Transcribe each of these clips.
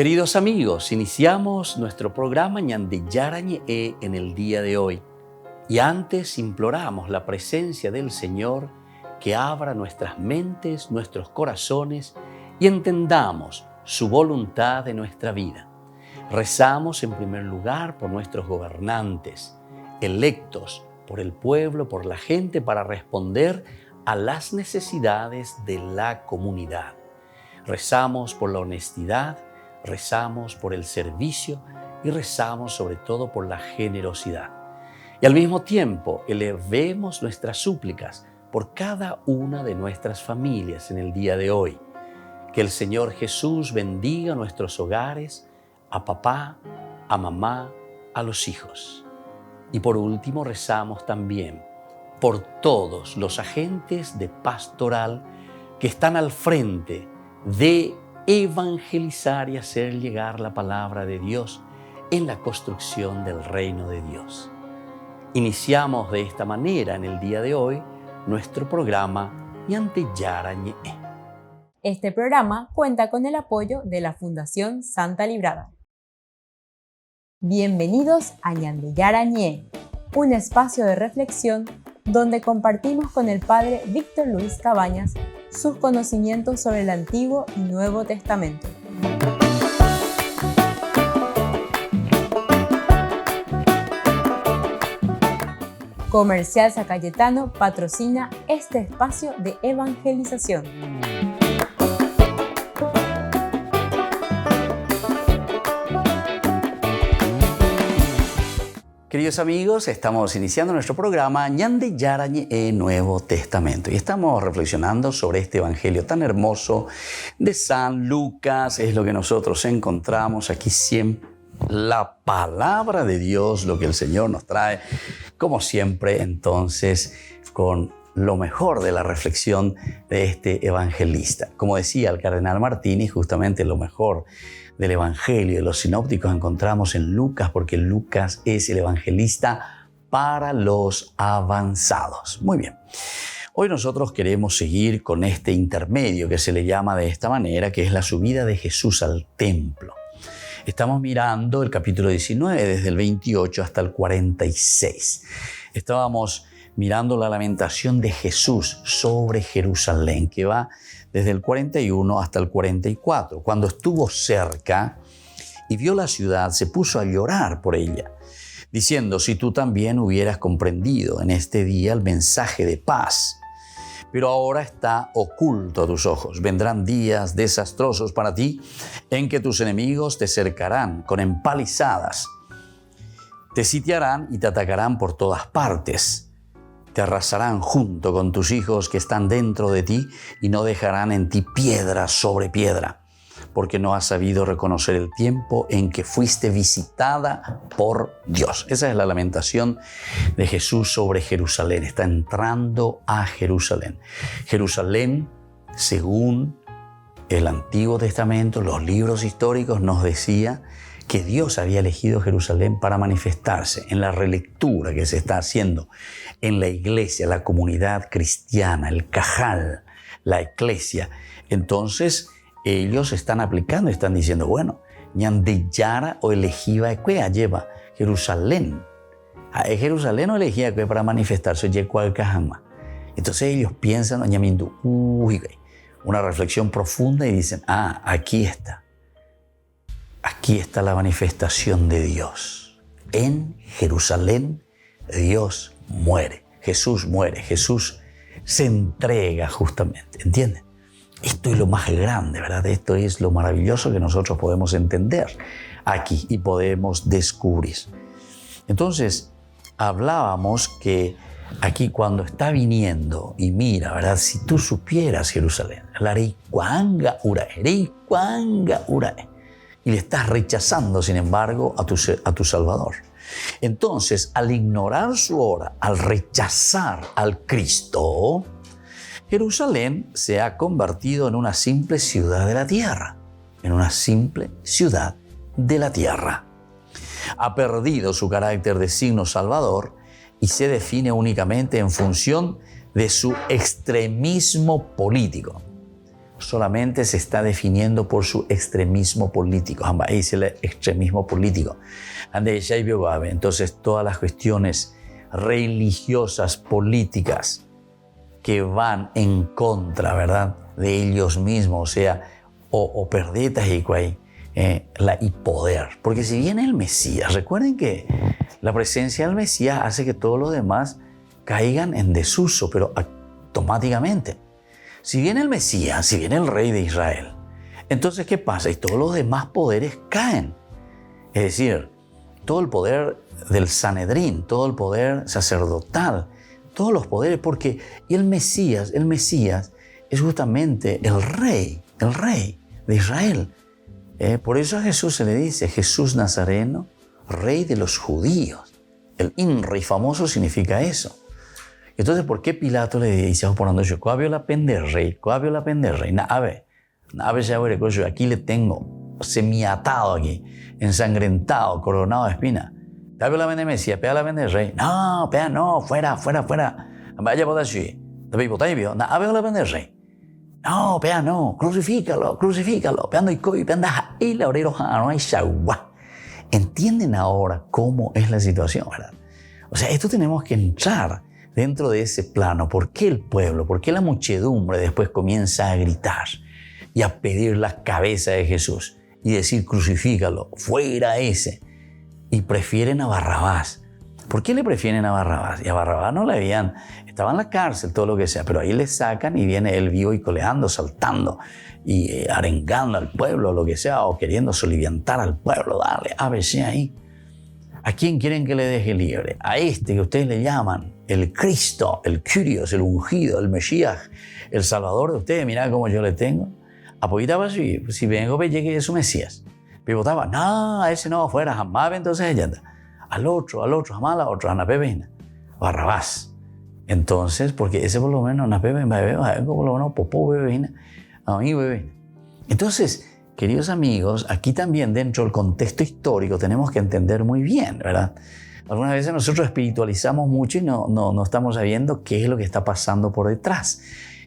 Queridos amigos, iniciamos nuestro programa Ñande Yarañe en el día de hoy. Y antes imploramos la presencia del Señor que abra nuestras mentes, nuestros corazones y entendamos su voluntad de nuestra vida. Rezamos en primer lugar por nuestros gobernantes, electos por el pueblo, por la gente, para responder a las necesidades de la comunidad. Rezamos por la honestidad, rezamos por el servicio y rezamos sobre todo por la generosidad. Y al mismo tiempo elevemos nuestras súplicas por cada una de nuestras familias en el día de hoy. Que el Señor Jesús bendiga nuestros hogares, a papá, a mamá, a los hijos. Y por último rezamos también por todos los agentes de pastoral que están al frente de evangelizar y hacer llegar la palabra de Dios en la construcción del reino de Dios. Iniciamos de esta manera en el día de hoy nuestro programa Ñande Yarañe. Este programa cuenta con el apoyo de la Fundación Santa Librada. Bienvenidos a Ñande Yarañe, un espacio de reflexión donde compartimos con el Padre Víctor Luis Cabañas sus conocimientos sobre el Antiguo y Nuevo Testamento. Comercial San Cayetano patrocina este espacio de evangelización. Queridos amigos, estamos iniciando nuestro programa Ñande Yarañe Nuevo Testamento y estamos reflexionando sobre este evangelio tan hermoso de San Lucas. Es lo que nosotros encontramos aquí siempre, la palabra de Dios, lo que el Señor nos trae, como siempre, entonces, con lo mejor de la reflexión de este evangelista. Como decía el cardenal Martini, justamente lo mejor del evangelio de los sinópticos encontramos en Lucas, porque Lucas es el evangelista para los avanzados. Muy bien. Hoy nosotros queremos seguir con este intermedio que se le llama de esta manera, que es la subida de Jesús al templo. Estamos mirando el capítulo 19, desde el 28 hasta el 46. Estábamos mirando la lamentación de Jesús sobre Jerusalén, que va desde el 41 hasta el 44. Cuando estuvo cerca y vio la ciudad, se puso a llorar por ella, diciendo: si tú también hubieras comprendido en este día el mensaje de paz. Pero ahora está oculto a tus ojos. Vendrán días desastrosos para ti, en que tus enemigos te cercarán con empalizadas, te sitiarán y te atacarán por todas partes. Te arrasarán junto con tus hijos que están dentro de ti y no dejarán en ti piedra sobre piedra, porque no has sabido reconocer el tiempo en que fuiste visitada por Dios. Esa es la lamentación de Jesús sobre Jerusalén. Está entrando a Jerusalén. Jerusalén, según el Antiguo Testamento, los libros históricos nos decía que Dios había elegido Jerusalén para manifestarse. En la relectura que se está haciendo en la iglesia, la comunidad cristiana, el cajal, la iglesia, entonces ellos están aplicando, están diciendo, bueno, Ñande Yara o elegiva equea lleva Jerusalén. ¿Es Jerusalén o elegía equea para manifestarse? Entonces ellos piensan, una reflexión profunda y dicen, aquí está. Aquí está la manifestación de Dios. En Jerusalén Dios muere, Jesús se entrega justamente, ¿entienden? Esto es lo más grande, ¿verdad? Esto es lo maravilloso que nosotros podemos entender aquí y podemos descubrir. Entonces, hablábamos que aquí cuando está viniendo y mira, ¿verdad? Si tú supieras Jerusalén, y le estás rechazando, sin embargo, a tu Salvador. Entonces, al ignorar su hora, al rechazar al Cristo, Jerusalén se ha convertido en una simple ciudad de la tierra. Ha perdido su carácter de signo salvador y se define únicamente en función de su extremismo político. solamente se está definiendo por su extremismo político. Es el extremismo político. Entonces, todas las cuestiones religiosas, políticas, que van en contra, ¿verdad?, de ellos mismos, o sea, o perdetas y poder. Porque si viene el Mesías, recuerden que la presencia del Mesías hace que todos los demás caigan en desuso, pero automáticamente. Si viene el Mesías, si viene el Rey de Israel, entonces ¿qué pasa? Y todos los demás poderes caen. Es decir, todo el poder del Sanedrín, todo el poder sacerdotal, todos los poderes, porque el Mesías es justamente el Rey de Israel. Por eso a Jesús se le dice Jesús Nazareno, Rey de los judíos. El Rey famoso significa eso. Entonces, ¿por qué Pilato le dice la pende rey? Aquí le tengo semiatado aquí, ensangrentado, coronado de espina. ¿Pega la vende Mesías? ¿Pega la vende rey? No, pega no, fuera. Vaya por allí. ¿Pega la vende rey? No, pega no, crucifícalo. Peando y coi, peanda y la orero no hay shagua. ¿Entienden ahora cómo es la situación, verdad? O sea, esto tenemos que entrar dentro de ese plano. ¿Por qué el pueblo? ¿Por qué la muchedumbre después comienza a gritar y a pedir la cabeza de Jesús y decir crucifícalo, fuera ese? Y prefieren a Barrabás. ¿Por qué le prefieren a Barrabás? Y a Barrabás no le habían, estaba en la cárcel, todo lo que sea, pero ahí le sacan y viene él vivo y coleando, saltando y arengando al pueblo, lo que sea, o queriendo soliviantar al pueblo, darle ABC ahí. ¿A quién quieren que le deje libre? A este que ustedes le llaman el Cristo, el Kyrios, el ungido, el Mesías, el Salvador de ustedes. Mirá cómo yo le tengo. Apoyaba así, si vengo, llegue a su Mesías. Pivotaba, no, a ese no, fuera, jamás, entonces ella anda. Al otro, jamás la otra, Ana Pepe, Barrabás. Entonces, porque ese por lo menos, Ana Pepe, por lo menos, popó, bebé, a mí, bebé. Entonces, queridos amigos, aquí también dentro del contexto histórico tenemos que entender muy bien, ¿verdad? Algunas veces nosotros espiritualizamos mucho y no estamos sabiendo qué es lo que está pasando por detrás.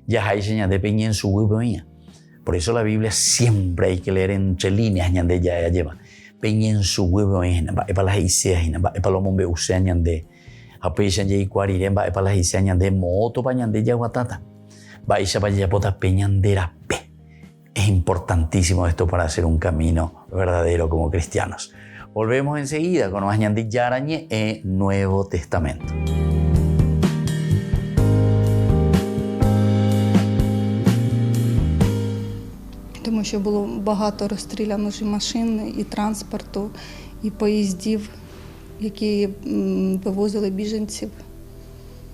Ya hay señas de peña en su huevo. Por eso la Biblia siempre hay que leer entre líneas, ñande ya lleva. Peña en su huevo, para las iseas, para los mombe usea ñande. Apeyan ya y cuarirem, para las iseas ñande, moto para ñande ya guatata. Va y para ya pota peñandera pe. Es importantísimo esto para hacer un camino verdadero como cristianos. Volvemos enseguida con más ñande yarañe Nuevo Testamento. Тому що було багато розстріляно машин і транспорту, і поїздів, які вивозили біженців.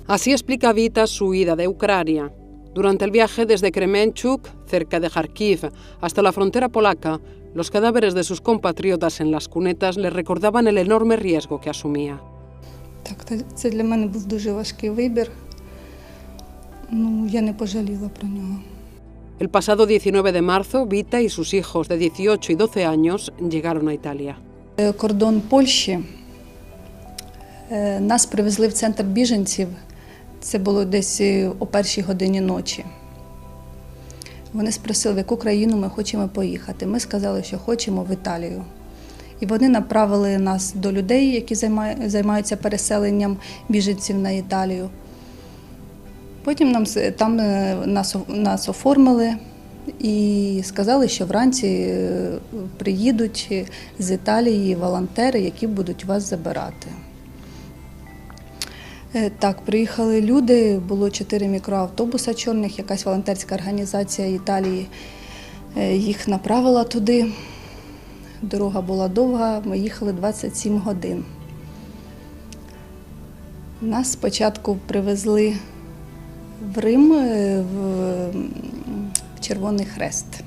Así explica Vita su huida de Ucrania. Durante el viaje desde Kremenchuk, cerca de Kharkiv, hasta la frontera polaca, los cadáveres de sus compatriotas en las cunetas le recordaban el enorme riesgo que asumía. Так, це для мене був дуже важкий вибір. Я не пожаліла про нього. El pasado 19 de marzo, Vita y sus hijos de 18 y 12 años llegaron a Italia. Кордон Польщі. Нас привезли в центр біженців. Це було десь о 1-й годині ночі. Вони спросили, в яку країну ми хочемо поїхати. Ми сказали, що хочемо в Італію. І вони направили нас до людей, які займаються переселенням біженців на Італію. Потім там нас оформили і сказали, що вранці приїдуть з Італії волонтери, які будуть вас забирати. Так, приїхали люди, було 4 мікроавтобуса чорних, якась волонтерська організація Італії їх направила туди. Дорога була довга, ми їхали 27 годин. Нас спочатку привезли в Рим, в Червоний Хрест.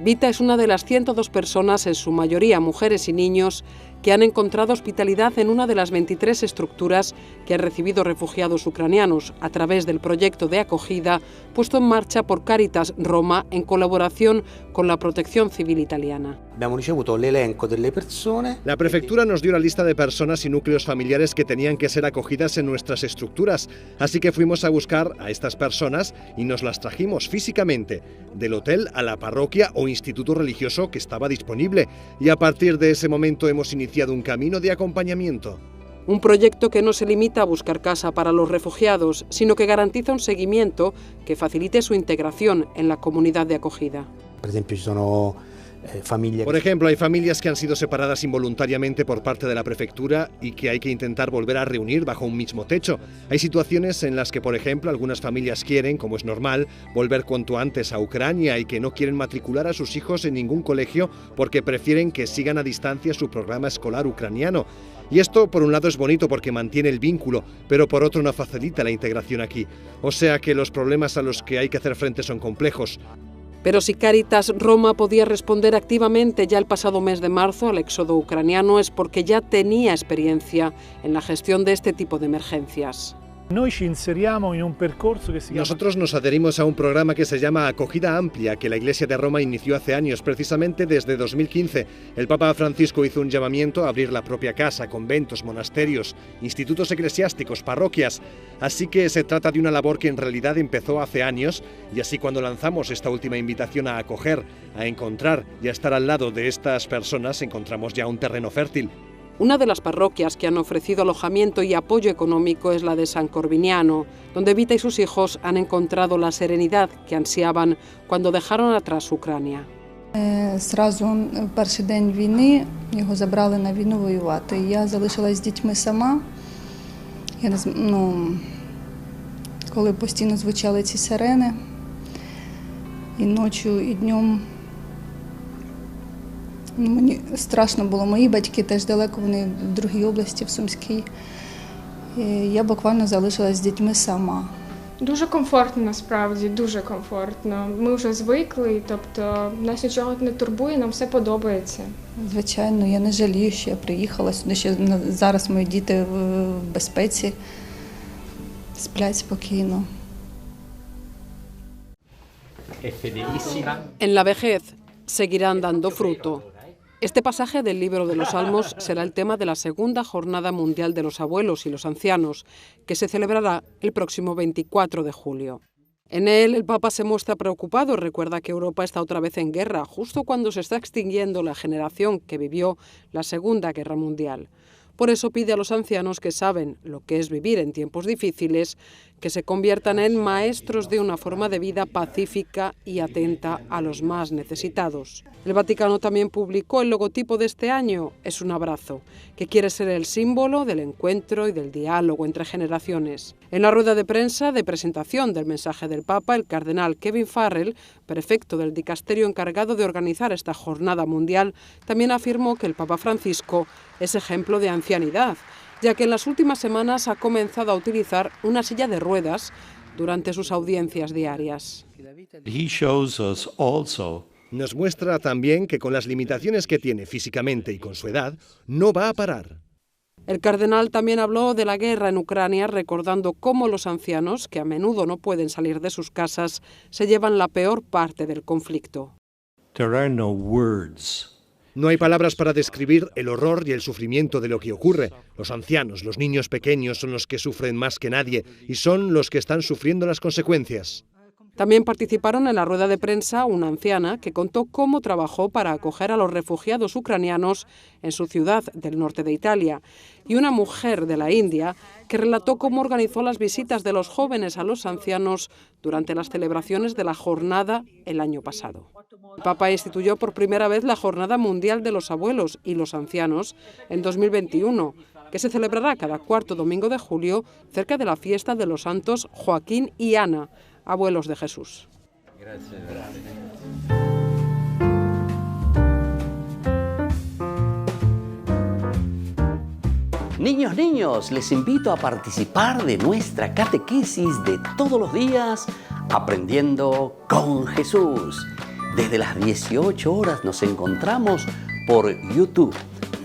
Vita es una de las 102 personas, en su mayoría mujeres y niños, que han encontrado hospitalidad en una de las 23 estructuras que han recibido refugiados ucranianos a través del proyecto de acogida puesto en marcha por Caritas Roma en colaboración con la Protección Civil italiana. La prefectura nos dio la lista de personas y núcleos familiares que tenían que ser acogidas en nuestras estructuras, así que fuimos a buscar a estas personas y nos las trajimos físicamente, del hotel a la parroquia o instituto religioso que estaba disponible, y a partir de ese momento hemos iniciado un camino de acompañamiento. Un proyecto que no se limita a buscar casa para los refugiados, sino que garantiza un seguimiento que facilite su integración en la comunidad de acogida. Por ejemplo, hay familias que han sido separadas involuntariamente por parte de la prefectura y que hay que intentar volver a reunir bajo un mismo techo. Hay situaciones en las que, por ejemplo, algunas familias quieren, como es normal, volver cuanto antes a Ucrania y que no quieren matricular a sus hijos en ningún colegio porque prefieren que sigan a distancia su programa escolar ucraniano. Y esto, por un lado, es bonito porque mantiene el vínculo, pero por otro no facilita la integración aquí. O sea que los problemas a los que hay que hacer frente son complejos. Pero si Caritas Roma podía responder activamente ya el pasado mes de marzo al éxodo ucraniano es porque ya tenía experiencia en la gestión de este tipo de emergencias. Nosotros nos adherimos a un programa que se llama Acogida Amplia, que la Iglesia de Roma inició hace años, precisamente desde 2015. El Papa Francisco hizo un llamamiento a abrir la propia casa, conventos, monasterios, institutos eclesiásticos, parroquias. Así que se trata de una labor que en realidad empezó hace años, y así cuando lanzamos esta última invitación a acoger, a encontrar y a estar al lado de estas personas, encontramos ya un terreno fértil. Una de las parroquias que han ofrecido alojamiento y apoyo económico es la de San Corbiniano, donde Vita y sus hijos han encontrado la serenidad que ansiaban cuando dejaron atrás Ucrania. Зразу перший день війни його забрали на війну воювати. Я залишилась з дітьми сама. Коли постійно звучали ці сирени, і ночі, і днем. Мені страшно було. Мої батьки теж далеко, вони в другій області, в Сумській. Я буквально залишилась з дітьми сама. Дуже комфортно, насправді, дуже комфортно. Ми вже звикли, тобто нас нічого не турбує, нам все подобається. Звичайно, я не жалію, що я приїхала сюди, що зараз мої діти в безпеці, сплять спокійно. En la vejez seguirán dando fruto. Este pasaje del libro de los Salmos será el tema de la segunda Jornada Mundial de los Abuelos y los Ancianos, que se celebrará el próximo 24 de julio. En él, el Papa se muestra preocupado, recuerda que Europa está otra vez en guerra, justo cuando se está extinguiendo la generación que vivió la Segunda Guerra Mundial. Por eso pide a los ancianos que saben lo que es vivir en tiempos difíciles, que se conviertan en maestros de una forma de vida pacífica y atenta a los más necesitados. El Vaticano también publicó el logotipo de este año, es un abrazo, que quiere ser el símbolo del encuentro y del diálogo entre generaciones. En la rueda de prensa de presentación del mensaje del Papa, el cardenal Kevin Farrell, prefecto del dicasterio encargado de organizar esta jornada mundial, también afirmó que el Papa Francisco es ejemplo de ancianidad, ya que en las últimas semanas ha comenzado a utilizar una silla de ruedas durante sus audiencias diarias. Nos muestra también que con las limitaciones que tiene físicamente y con su edad, no va a parar. El cardenal también habló de la guerra en Ucrania, recordando cómo los ancianos, que a menudo no pueden salir de sus casas, se llevan la peor parte del conflicto. No hay palabras para describir el horror y el sufrimiento de lo que ocurre. Los ancianos, los niños pequeños son los que sufren más que nadie y son los que están sufriendo las consecuencias. También participaron en la rueda de prensa una anciana que contó cómo trabajó para acoger a los refugiados ucranianos en su ciudad del norte de Italia, y una mujer de la India que relató cómo organizó las visitas de los jóvenes a los ancianos durante las celebraciones de la jornada el año pasado. El Papa instituyó por primera vez la Jornada Mundial de los Abuelos y los Ancianos en 2021, que se celebrará cada cuarto domingo de julio cerca de la fiesta de los santos Joaquín y Ana, abuelos de Jesús. Niños, les invito a participar de nuestra catequesis de todos los días, Aprendiendo con Jesús. Desde las 18 horas nos encontramos por YouTube.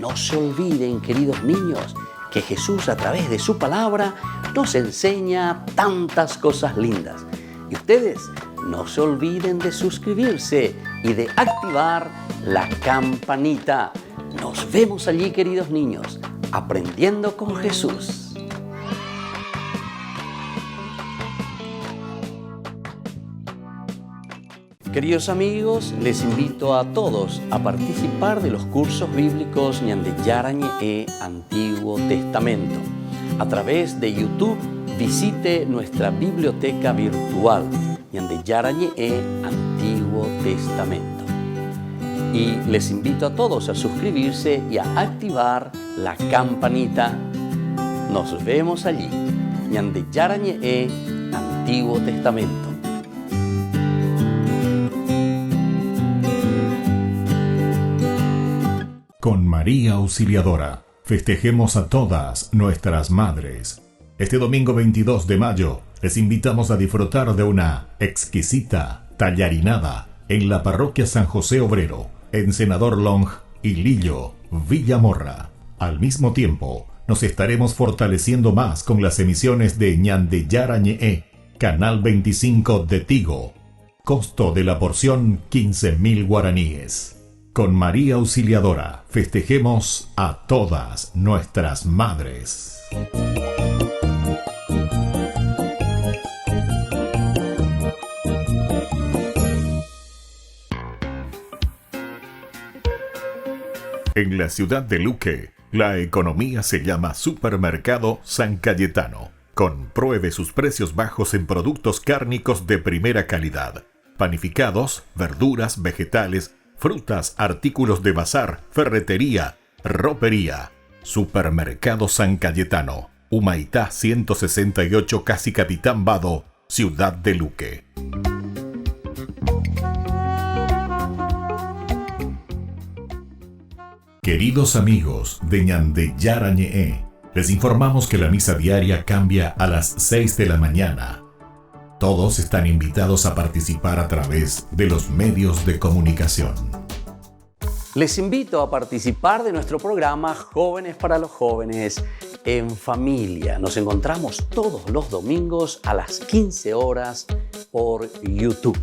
no se olviden, queridos niños, que Jesús a través de su palabra nos enseña tantas cosas lindas. Y ustedes no se olviden de suscribirse y de activar la campanita. Nos vemos allí, queridos niños, aprendiendo con Jesús. Queridos amigos, les invito a todos a participar de los cursos bíblicos Ñande Yarañe Antiguo Testamento. A través de YouTube, visite nuestra biblioteca virtual Ñande Yarañe Antiguo Testamento. Y les invito a todos a suscribirse y a activar la campanita. Nos vemos allí. Ñande Yarañe Antiguo Testamento. Con María Auxiliadora, festejemos a todas nuestras madres. Este domingo 22 de mayo, les invitamos a disfrutar de una exquisita tallarinada en la parroquia San José Obrero, en Senador Long y Lillo, Villamorra. Al mismo tiempo, nos estaremos fortaleciendo más con las emisiones de Ñande Yarañe, Canal 25 de Tigo. Costo de la porción 15.000 guaraníes. Con María Auxiliadora, festejemos a todas nuestras madres. En la ciudad de Luque, la economía se llama Supermercado San Cayetano. Compruebe sus precios bajos en productos cárnicos de primera calidad. Panificados, verduras, vegetales, frutas, artículos de bazar, ferretería, ropería. Supermercado San Cayetano, Humaitá 168, Casi Capitán Vado, Ciudad de Luque. Queridos amigos de Ñande Yarañe, les informamos que la misa diaria cambia a las 6 de la mañana. Todos están invitados a participar a través de los medios de comunicación. Les invito a participar de nuestro programa Jóvenes para los Jóvenes en Familia. Nos encontramos todos los domingos a las 15 horas por YouTube.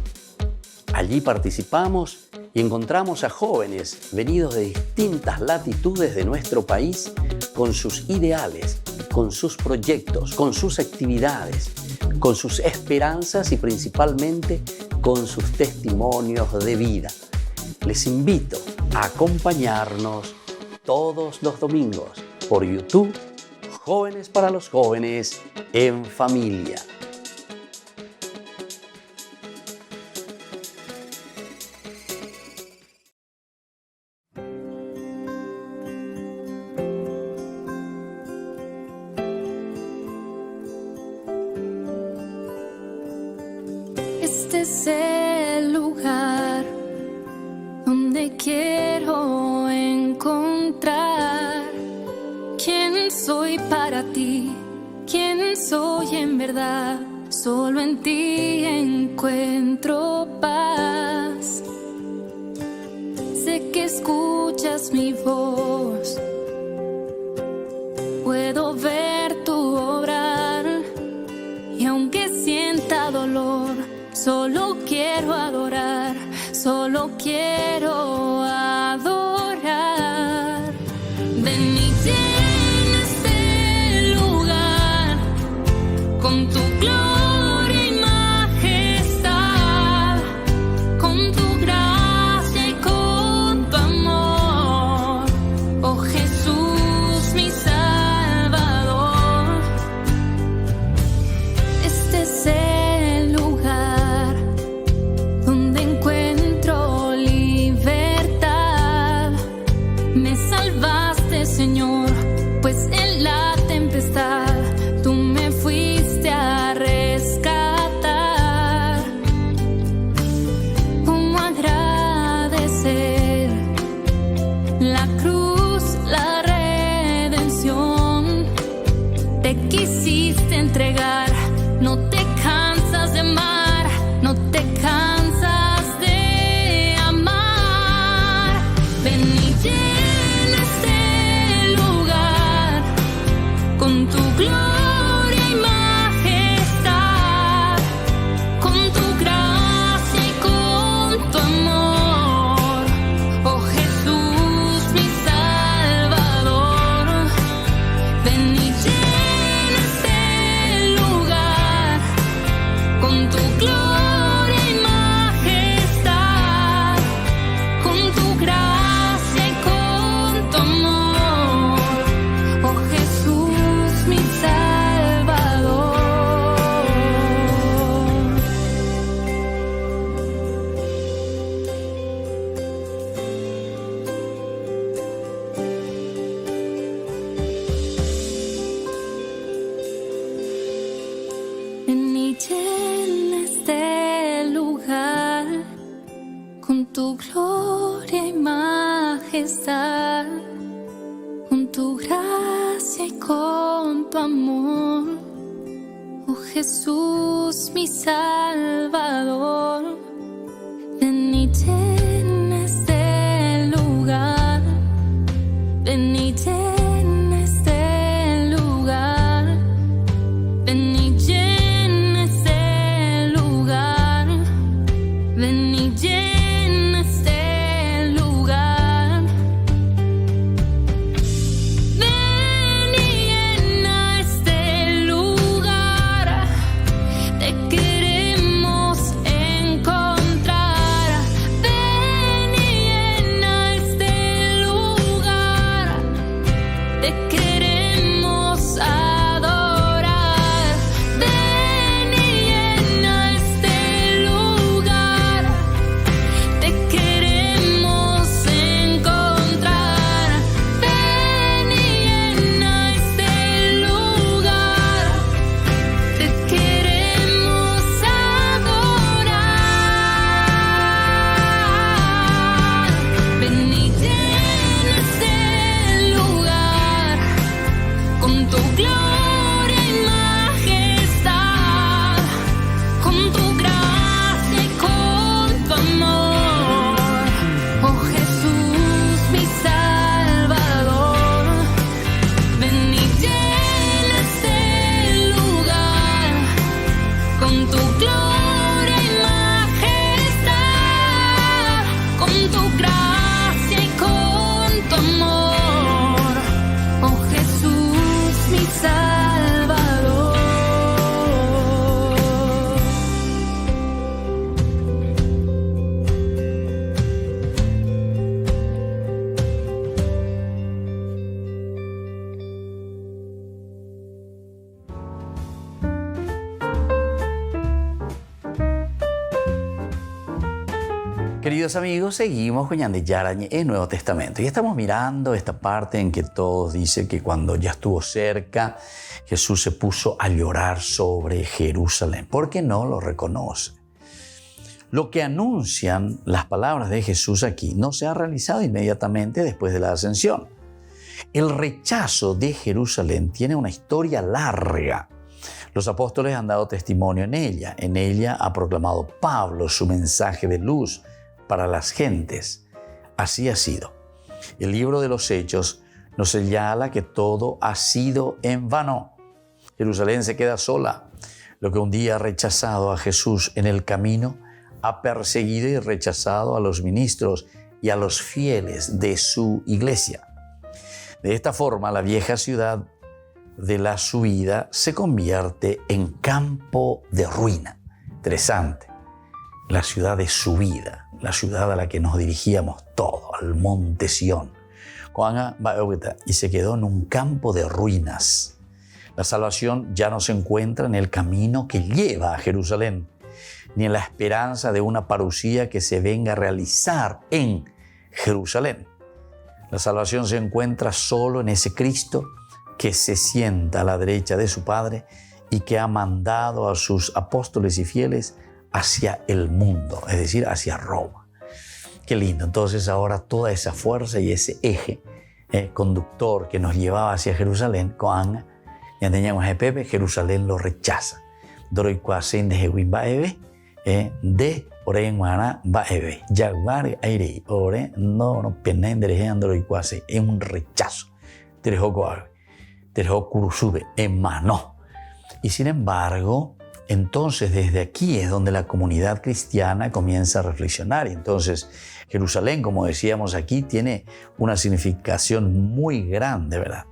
Allí participamos y encontramos a jóvenes venidos de distintas latitudes de nuestro país con sus ideales, con sus proyectos, con sus actividades, con sus esperanzas y principalmente con sus testimonios de vida. Les invito a acompañarnos todos los domingos por YouTube, Jóvenes para los Jóvenes en Familia. Este es el lugar donde quiero encontrar quién soy para ti, quién soy en verdad. Solo en ti encuentro paz. Sé que escuchas mi voz, puedo ver tu obrar, y aunque sienta dolor, solo quiero adorar, solo quiero adorar. Ven y llena este lugar con tu gloria y majestad, con tu gracia y con tu amor, oh Jesús mi Salvador. Este es el lugar donde encuentro libertad. Me salvaste, Señor, pues en la tempestad tú me fuiste a rescatar. ¿Cómo agradecer la cruz, la redención? Te quisiste entregar, no te cansas de amar, no te cansas de amar. Ven y llena majestad, con tu gracia y con tu amor. Oh Jesús, mi Salvador, ven y llena este lugar, ven y llena este lugar, ven y llena este lugar, ven y llena este lugar, ven y llena este lugar, te queremos encontrar, ven y llena este lugar, te queremos adorar, ven y llena este lugar, te queremos encontrar, ven y llena este lugar, te queremos adorar, ven y llena este lugar, con tu gloria y majestad, con tu gracia y con tu amor. Oh Jesús, mi Salvador, ven y llena este lugar, con tu gloria y majestad, con tu gracia y con tu amor. Oh Jesús, mi Salvador. Queridos amigos, seguimos con Ñande Yarañe en Nuevo Testamento y estamos mirando esta parte en que todos dicen que cuando ya estuvo cerca, Jesús se puso a llorar sobre Jerusalén porque no lo reconoce. Lo que anuncian las palabras de Jesús aquí no se ha realizado inmediatamente después de la ascensión. El rechazo de Jerusalén tiene una historia larga. Los apóstoles han dado testimonio en ella. En ella ha proclamado Pablo su mensaje de luz para las gentes. Así ha sido. El libro de los Hechos nos señala que todo ha sido en vano. Jerusalén se queda sola. Lo que un día ha rechazado a Jesús en el camino, ha perseguido y rechazado a los ministros y a los fieles de su iglesia. De esta forma, la vieja ciudad de la subida se convierte en campo de ruina. Interesante. La ciudad de subida, la ciudad a la que nos dirigíamos todo, al monte Sión. Y se quedó en un campo de ruinas. La salvación ya no se encuentra en el camino que lleva a Jerusalén, ni en la esperanza de una parucía que se venga a realizar en Jerusalén. La salvación se encuentra solo en ese Cristo que se sienta a la derecha de su Padre y que ha mandado a sus apóstoles y fieles hacia el mundo, es decir, hacia Roma. Qué lindo. Entonces ahora toda esa fuerza y ese eje conductor que nos llevaba hacia Jerusalén, Jerusalén lo rechaza. De Orenguana Baebe, Jaguar Aire, Ore, no penendereando y cuase, es un rechazo. Terejo Kurusube, en mano. Y sin embargo, entonces desde aquí es donde la comunidad cristiana comienza a reflexionar. Y entonces Jerusalén, como decíamos aquí, tiene una significación muy grande, ¿verdad?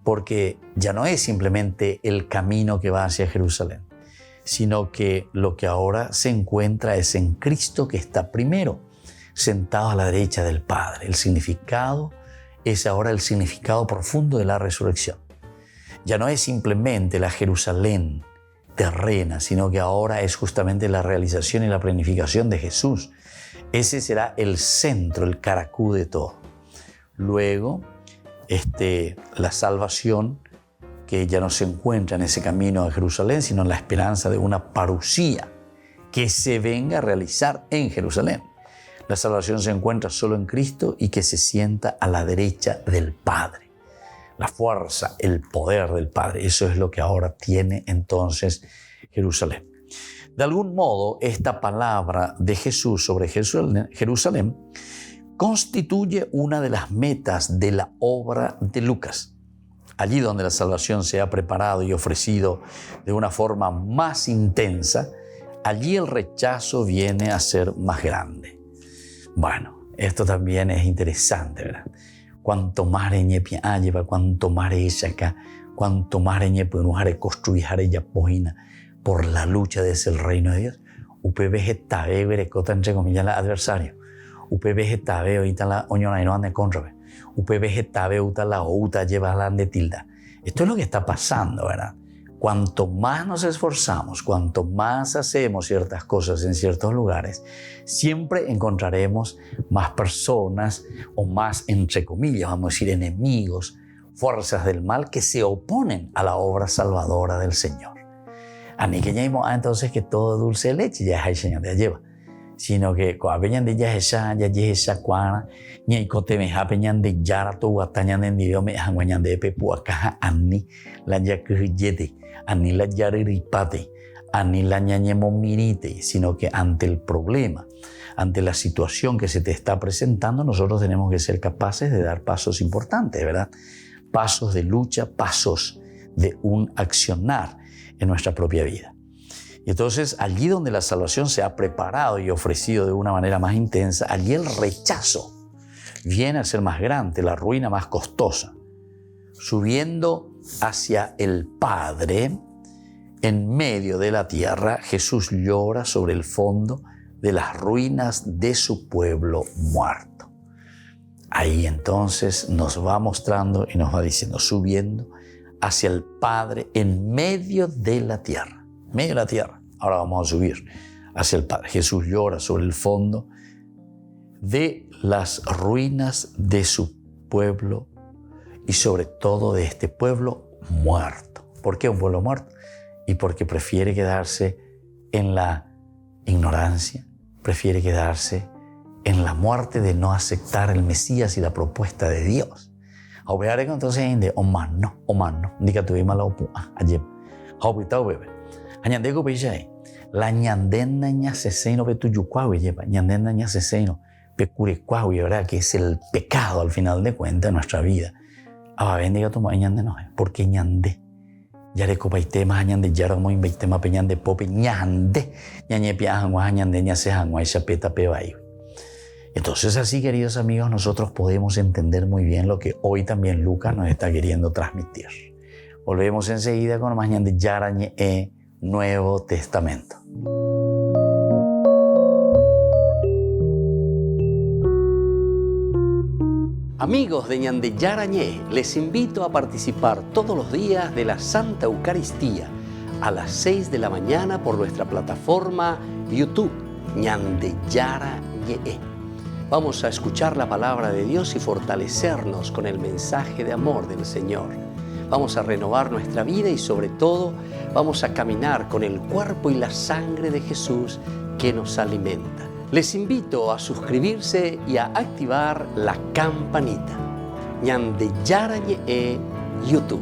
Porque ya no es simplemente el camino que va hacia Jerusalén, sino que lo que ahora se encuentra es en Cristo que está primero, sentado a la derecha del Padre. El significado es ahora el significado profundo de la resurrección. Ya no es simplemente la Jerusalén terrena, sino que ahora es justamente la realización y la planificación de Jesús. Ese será el centro, el caracú de todo. Luego, la salvación que ya no se encuentra en ese camino a Jerusalén, sino en la esperanza de una parucía que se venga a realizar en Jerusalén. la salvación se encuentra solo en Cristo y que se sienta a la derecha del Padre. La fuerza, el poder del Padre, eso es lo que ahora tiene entonces Jerusalén. De algún modo, esta palabra de Jesús sobre Jerusalén constituye una de las metas de la obra de Lucas. Allí donde la salvación se ha preparado y ofrecido de una forma más intensa, allí el rechazo viene a ser más grande. Bueno, esto también es interesante, ¿verdad? Cuanto más reñepia lleva, cuanto más acá, cuanto más reñepia nos construir ella pojina por la lucha desde el reino de Dios. UPB está verecota entre comillas la adversario. UPB está ahorita la oñona y no ande contra. UPB está uta la outa lleva la de tilda. Esto es lo que está pasando, ¿verdad? Cuanto más nos esforzamos, cuanto más hacemos ciertas cosas en ciertos lugares, siempre encontraremos más personas o más, entre comillas, vamos a decir, enemigos, fuerzas del mal que se oponen a la obra salvadora del Señor. A mí que ya entonces que todo dulce de leche ya es el Señor te lleva, sino que cuando ya esa cuana ni hay cote me hapeñan de yara tu guatañan en dios me hanguañan de pepu acá ani la ya que ani la yariripate, ani la ñañemo mirite, sino que ante el problema, ante la situación que se te está presentando, nosotros tenemos que ser capaces de dar pasos importantes, ¿verdad? Pasos de lucha, pasos de un accionar en nuestra propia vida. Y entonces, allí donde la salvación se ha preparado y ofrecido de una manera más intensa, allí el rechazo viene a ser más grande, la ruina más costosa. Subiendo hacia el Padre, en medio de la tierra, Jesús llora sobre el fondo de las ruinas de su pueblo muerto. Ahí entonces nos va mostrando y nos va diciendo, subiendo hacia el Padre en medio de la tierra. Medio de la tierra. Ahora vamos a subir hacia el Padre. Jesús llora sobre el fondo de las ruinas de su pueblo y sobre todo de este pueblo muerto. ¿Por qué un pueblo muerto? Y porque prefiere quedarse en la ignorancia, prefiere quedarse en la muerte de no aceptar el Mesías y la propuesta de Dios. Ahora entonces de omano, diga tu ima la opu ayer. Haupitao bebe. Añandego peyai. La ñandena ña seseno pe tuyucuawi lleva, ñandena ña seseno pe curecuawi, ¿verdad? Que es el pecado al final de cuentas de nuestra vida. Ah, bendiga tu ma ñande no, porque ñande. Yare copaite más ñande yara mo inveite ma peñande pope ñande. Ñañe piajangua ñande ña sejangua y chapeta pebayo. Entonces así, queridos amigos, nosotros podemos entender muy bien lo que hoy también Lucas nos está queriendo transmitir. Volvemos enseguida con más ñande yarañe Nuevo Testamento. Amigos de Ñande Yarañé, les invito a participar todos los días de la Santa Eucaristía a las 6 de la mañana por nuestra plataforma YouTube, Ñande Yarañé. Vamos a escuchar la palabra de Dios y fortalecernos con el mensaje de amor del Señor. Vamos a renovar nuestra vida y sobre todo vamos a caminar con el cuerpo y la sangre de Jesús que nos alimenta. Les invito a suscribirse y a activar la campanita. Ñande Yarañé YouTube.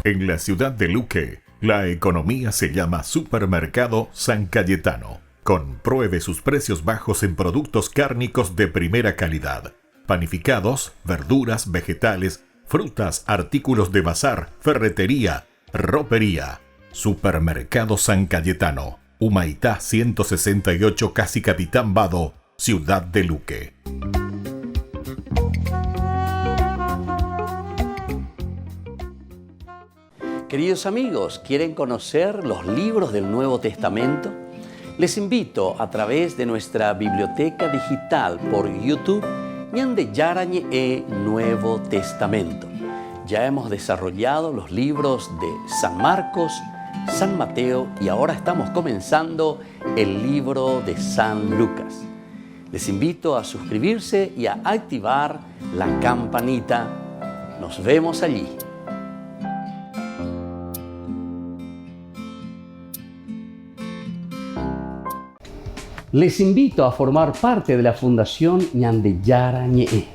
En la ciudad de Luque, la economía se llama Supermercado San Cayetano. Compruebe sus precios bajos en productos cárnicos de primera calidad. Panificados, verduras, vegetales, frutas, artículos de bazar, ferretería, ropería. Supermercado San Cayetano, Humaitá 168, Casi Capitán Vado, Ciudad de Luque. Queridos amigos, ¿quieren conocer los libros del Nuevo Testamento? Les invito a través de nuestra biblioteca digital por YouTube, Ñande Yarañé Nuevo Testamento. Ya hemos desarrollado los libros de San Marcos, San Mateo y ahora estamos comenzando el libro de San Lucas. Les invito a suscribirse y a activar la campanita Nos vemos allí. Les invito a formar parte de la Fundación Ñande Yarañé.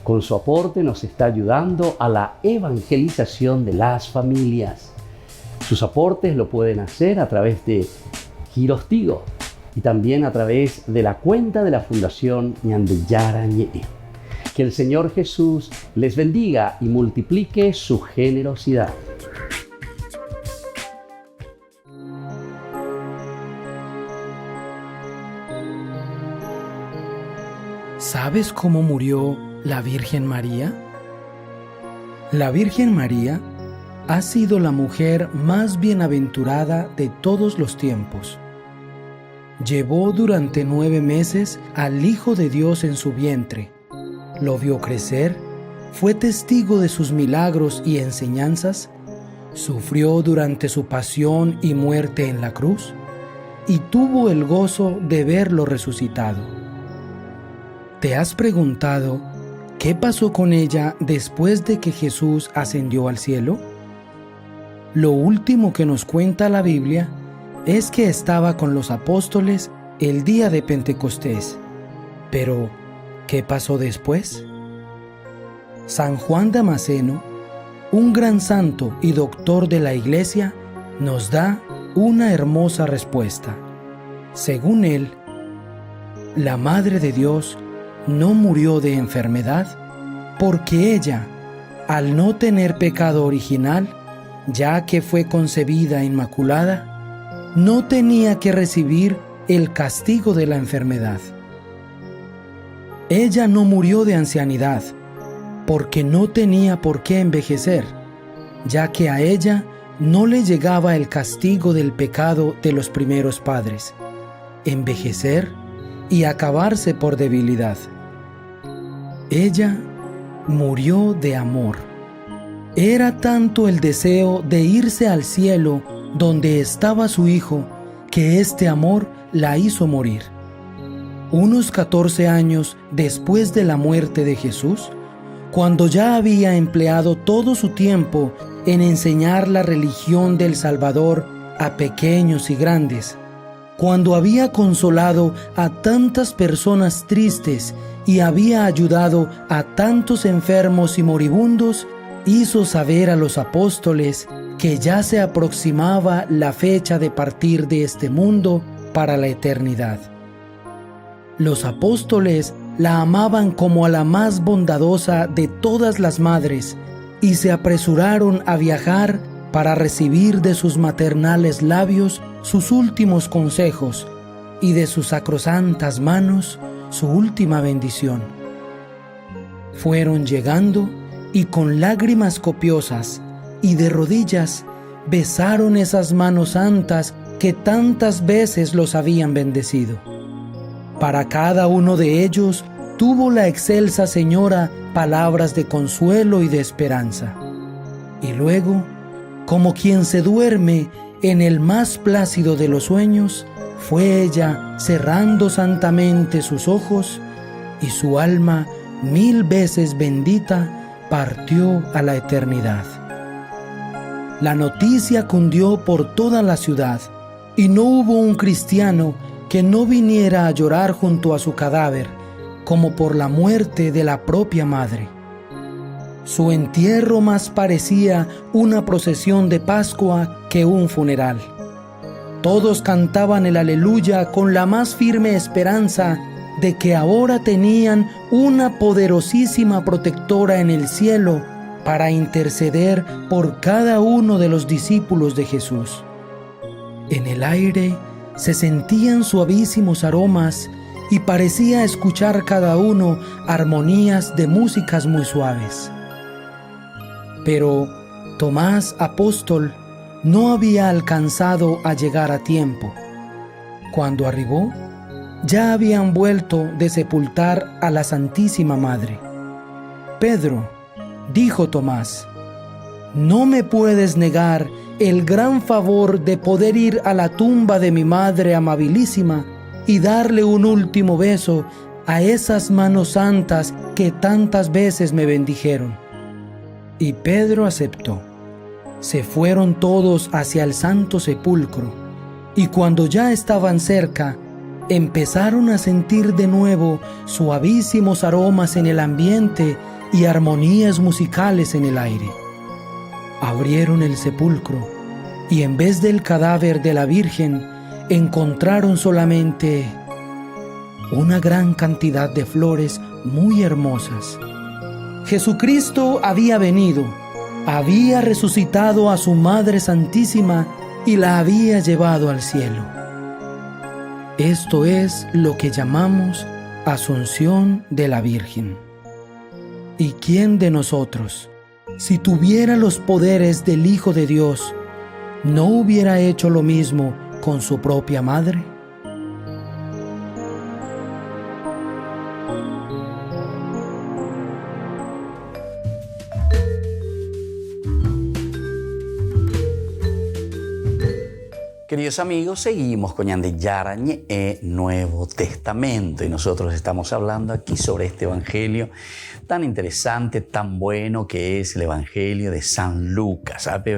Con su aporte nos está ayudando a la evangelización de las familias. Sus aportes lo pueden hacer a través de Giros Tigo y también a través de la cuenta de la Fundación Ñande Yarañé. Que el Señor Jesús les bendiga y multiplique su generosidad. ¿Sabes cómo murió la Virgen María? La Virgen María ha sido la mujer más bienaventurada de todos los tiempos. Llevó durante 9 meses al Hijo de Dios en su vientre, lo vio crecer, fue testigo de sus milagros y enseñanzas, sufrió durante su pasión y muerte en la cruz, y tuvo el gozo de verlo resucitado. ¿Te has preguntado qué pasó con ella después de que Jesús ascendió al cielo? Lo último que nos cuenta la Biblia es que estaba con los apóstoles el día de Pentecostés. Pero, ¿qué pasó después? San Juan Damasceno, un gran santo y doctor de la Iglesia, nos da una hermosa respuesta. Según él, la Madre de Dios no murió de enfermedad porque ella, al no tener pecado original, ya que fue concebida inmaculada, no tenía que recibir el castigo de la enfermedad. Ella no murió de ancianidad porque no tenía por qué envejecer, ya que a ella no le llegaba el castigo del pecado de los primeros padres, envejecer y acabarse por debilidad. Ella murió de amor. Era tanto el deseo de irse al cielo donde estaba su Hijo, que este amor la hizo morir. Unos 14 años después de la muerte de Jesús, cuando ya había empleado todo su tiempo en enseñar la religión del Salvador a pequeños y grandes, cuando había consolado a tantas personas tristes y había ayudado a tantos enfermos y moribundos, hizo saber a los apóstoles que ya se aproximaba la fecha de partir de este mundo para la eternidad. Los apóstoles la amaban como a la más bondadosa de todas las madres y se apresuraron a viajar para recibir de sus maternales labios sus últimos consejos y de sus sacrosantas manos su última bendición. Fueron llegando y con lágrimas copiosas y de rodillas besaron esas manos santas que tantas veces los habían bendecido. Para cada uno de ellos tuvo la excelsa Señora palabras de consuelo y de esperanza. Y luego, como quien se duerme en el más plácido de los sueños, fue ella cerrando santamente sus ojos y su alma 1000 veces bendita partió a la eternidad. La noticia cundió por toda la ciudad y no hubo un cristiano que no viniera a llorar junto a su cadáver, como por la muerte de la propia madre. Su entierro más parecía una procesión de Pascua que un funeral. Todos cantaban el aleluya con la más firme esperanza de que ahora tenían una poderosísima protectora en el cielo para interceder por cada uno de los discípulos de Jesús. En el aire se sentían suavísimos aromas y parecía escuchar cada uno armonías de músicas muy suaves. Pero Tomás, apóstol, no había alcanzado a llegar a tiempo. Cuando arribó, ya habían vuelto de sepultar a la Santísima Madre. Pedro, dijo Tomás, ¿no me puedes negar el gran favor de poder ir a la tumba de mi Madre amabilísima y darle un último beso a esas manos santas que tantas veces me bendijeron? Y Pedro aceptó. Se fueron todos hacia el santo sepulcro, y cuando ya estaban cerca, empezaron a sentir de nuevo suavísimos aromas en el ambiente y armonías musicales en el aire. Abrieron el sepulcro, y en vez del cadáver de la Virgen, encontraron solamente una gran cantidad de flores muy hermosas. Jesucristo había venido, había resucitado a su Madre Santísima y la había llevado al cielo. Esto es lo que llamamos Asunción de la Virgen. ¿Y quién de nosotros, si tuviera los poderes del Hijo de Dios, no hubiera hecho lo mismo con su propia madre? Queridos amigos, seguimos con Ñande Yarañe Nuevo Testamento y nosotros estamos hablando aquí sobre este evangelio tan interesante, tan bueno que es el evangelio de San Lucas. Aquí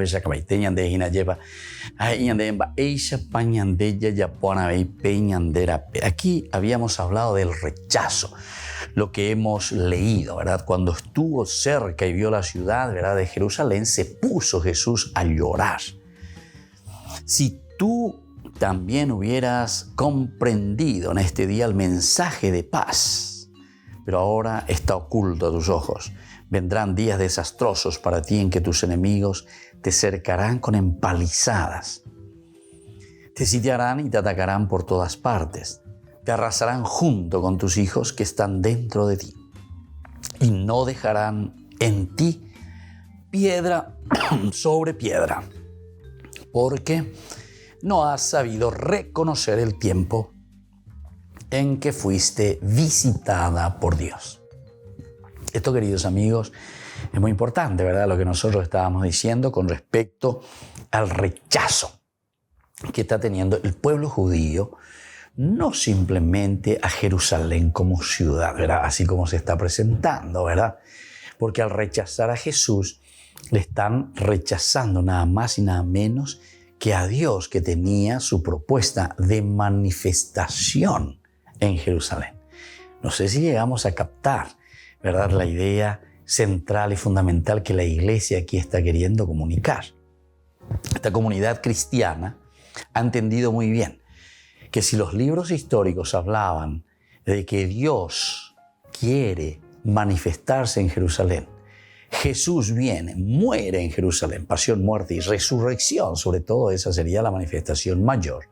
habíamos hablado del rechazo, lo que hemos leído, ¿verdad? Cuando estuvo cerca y vio la ciudad, ¿verdad?, de Jerusalén, se puso Jesús a llorar. Si tú también hubieras comprendido en este día el mensaje de paz, pero ahora está oculto a tus ojos. Vendrán días desastrosos para ti en que tus enemigos te cercarán con empalizadas. Te sitiarán y te atacarán por todas partes. Te arrasarán junto con tus hijos que están dentro de ti. Y no dejarán en ti piedra sobre piedra, porque no has sabido reconocer el tiempo en que fuiste visitada por Dios. Esto, queridos amigos, es muy importante, ¿verdad? Lo que nosotros estábamos diciendo con respecto al rechazo que está teniendo el pueblo judío, no simplemente a Jerusalén como ciudad, ¿verdad?, así como se está presentando, ¿verdad? Porque al rechazar a Jesús, le están rechazando nada más y nada menos que a Dios, que tenía su propuesta de manifestación en Jerusalén. No sé si llegamos a captar, ¿verdad?, la idea central y fundamental que la iglesia aquí está queriendo comunicar. Esta comunidad cristiana ha entendido muy bien que si los libros históricos hablaban de que Dios quiere manifestarse en Jerusalén, Jesús viene, muere en Jerusalén, pasión, muerte y resurrección, sobre todo esa sería la manifestación mayor.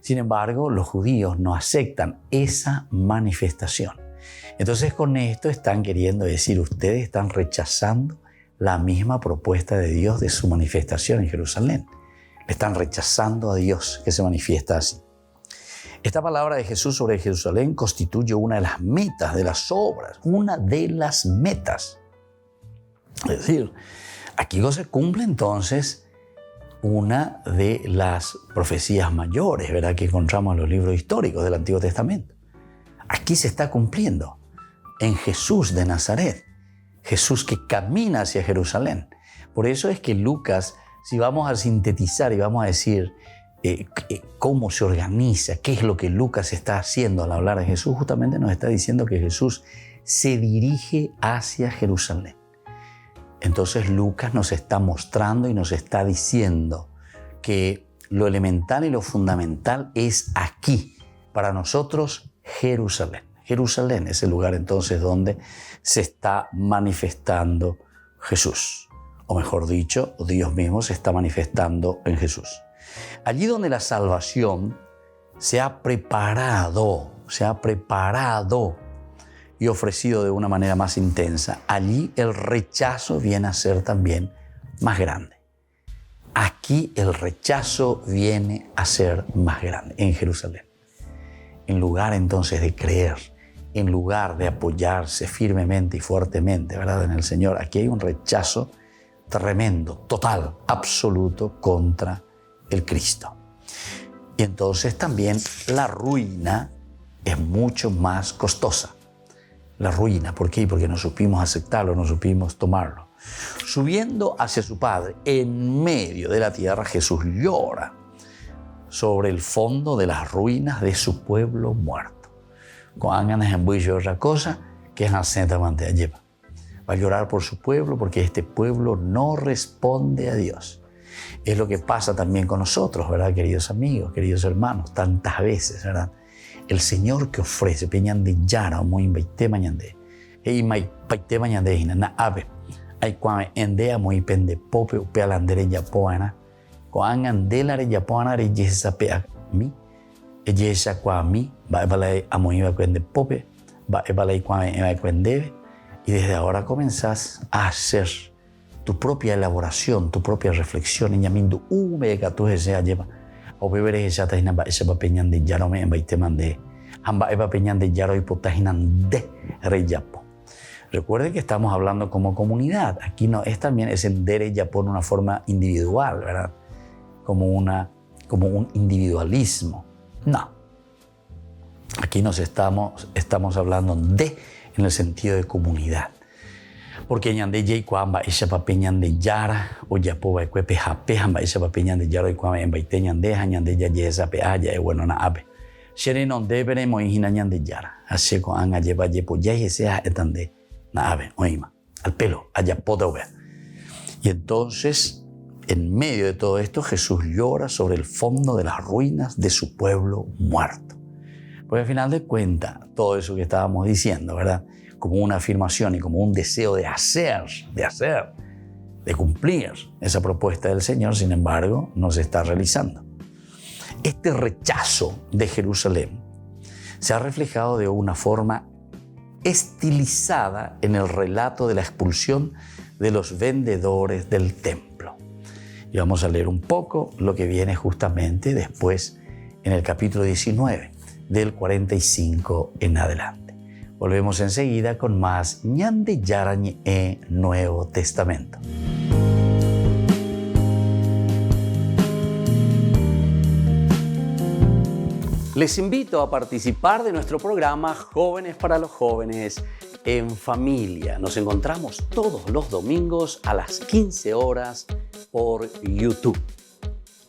Sin embargo, los judíos no aceptan esa manifestación. Entonces, con esto están queriendo decir, ustedes están rechazando la misma propuesta de Dios de su manifestación en Jerusalén. Están rechazando a Dios que se manifiesta así. Esta palabra de Jesús sobre Jerusalén constituye una de las metas de las obras, una de las metas. Es decir, aquí se cumple entonces una de las profecías mayores, ¿verdad?, que encontramos en los libros históricos del Antiguo Testamento. Aquí se está cumpliendo en Jesús de Nazaret, Jesús que camina hacia Jerusalén. Por eso es que Lucas, si vamos a sintetizar y vamos a decir cómo se organiza, qué es lo que Lucas está haciendo al hablar de Jesús, justamente nos está diciendo que Jesús se dirige hacia Jerusalén. Entonces Lucas nos está mostrando y nos está diciendo que lo elemental y lo fundamental es aquí, para nosotros, Jerusalén. Jerusalén es el lugar entonces donde se está manifestando Jesús. O mejor dicho, Dios mismo se está manifestando en Jesús. Allí donde la salvación se ha preparado y ofrecido de una manera más intensa, allí el rechazo viene a ser también más grande. Aquí el rechazo viene a ser más grande, en Jerusalén. En lugar entonces de creer, en lugar de apoyarse firmemente y fuertemente, ¿verdad?, en el Señor, aquí hay un rechazo tremendo, total, absoluto contra el Cristo. Y entonces también la ruina es mucho más costosa. La ruina, ¿por qué? Porque no supimos aceptarlo, no supimos tomarlo. Subiendo hacia su Padre, en medio de la tierra, Jesús llora sobre el fondo de las ruinas de su pueblo muerto. Cuando ganas en bullo otra cosa, que es asentamente allí. Va a llorar por su pueblo porque este pueblo no responde a Dios. Es lo que pasa también con nosotros, ¿verdad, queridos amigos, queridos hermanos? Tantas veces, ¿verdad? El Señor que ofrece, peñan de yara, muy baite mañande, y mai paite mañande, na ave, hay cuando endea muy pende pope, upealandere ya poana, cuando andelare ya poana, re yesa pe a mí, yesa qua a mí, va a balai a muy va cuende pope, va a balai cuando va cuende, y desde ahora comenzás a hacer tu propia elaboración, tu propia reflexión, en yamindu que tú se lleva. O beber esa tajina ba ese papeñan de yaro me baite mande. Hamba eva peñan de yaro y potajinan de reyapo. Recuerde que estamos hablando como comunidad. Aquí no es también ese dere yapo en una forma individual, ¿verdad? Como un individualismo. No. Aquí estamos hablando de en el sentido de comunidad. Porque ñande jay cuamba esa papeñan de yara o ya po va cuepe jape hamba esa papeñan de yara y cuamba en baite ñande ñande ya esa pe haya e bueno na ave shere non debere mo hina ñande yara así con anga lleva yepo ya ese etande na ave oima al pelo allá poda ver. Y entonces en medio de todo esto Jesús llora sobre el fondo de las ruinas de su pueblo muerto. Porque al final de cuentas todo eso que estábamos diciendo, ¿verdad? Como una afirmación y como un deseo de cumplir esa propuesta del Señor, sin embargo, no se está realizando. Este rechazo de Jerusalén se ha reflejado de una forma estilizada en el relato de la expulsión de los vendedores del templo. Y vamos a leer un poco lo que viene justamente después en el capítulo 19, del 45 en adelante. Volvemos enseguida con más ñande yarañe e Nuevo Testamento. Les invito a participar de nuestro programa Jóvenes para los Jóvenes en Familia. Nos encontramos todos los domingos a las 15 horas por YouTube.